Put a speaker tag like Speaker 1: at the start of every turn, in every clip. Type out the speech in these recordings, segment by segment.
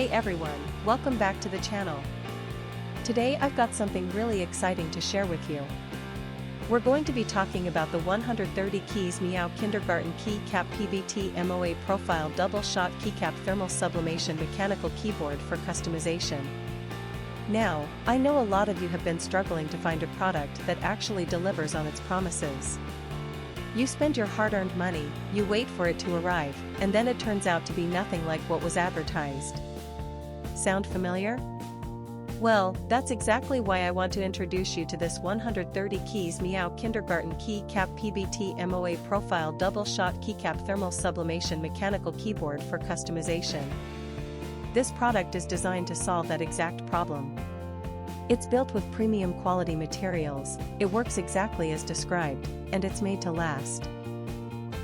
Speaker 1: Hey everyone, welcome back to the channel. Today I've got something really exciting to share with you. We're going to be talking about the 130 keys Meow Kindergarten Keycap PBT MOA Profile Double Shot Keycap Thermal Sublimation Mechanical Keyboard for Customization. Now, I know a lot of you have been struggling to find a product that actually delivers on its promises. You spend your hard-earned money, you wait for it to arrive, and then it turns out to be nothing like what was advertised. Sound familiar? Well, that's exactly why I want to introduce you to this 130 keys Meow Kindergarten Keycap PBT MOA Profile Double Shot Keycap Thermal Sublimation Mechanical Keyboard for Customization. This product is designed to solve that exact problem. It's built with premium quality materials, it works exactly as described, and it's made to last.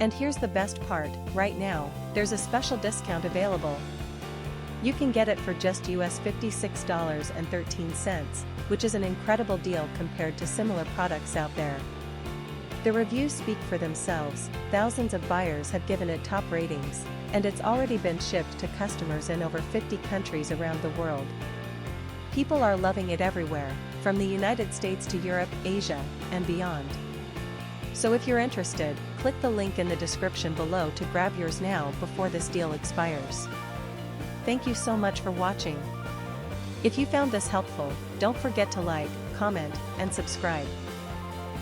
Speaker 1: And here's the best part, right now, there's a special discount available. You can get it for just US $56.13, which is an incredible deal compared to similar products out there. The reviews speak for themselves, thousands of buyers have given it top ratings, and it's already been shipped to customers in over 50 countries around the world. People are loving it everywhere, from the United States to Europe, Asia, and beyond. So if you're interested, click the link in the description below to grab yours now before this deal expires. Thank you so much for watching. If you found this helpful, don't forget to like, comment, and subscribe.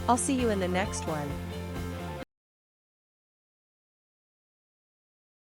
Speaker 1: I'll see you in the next one.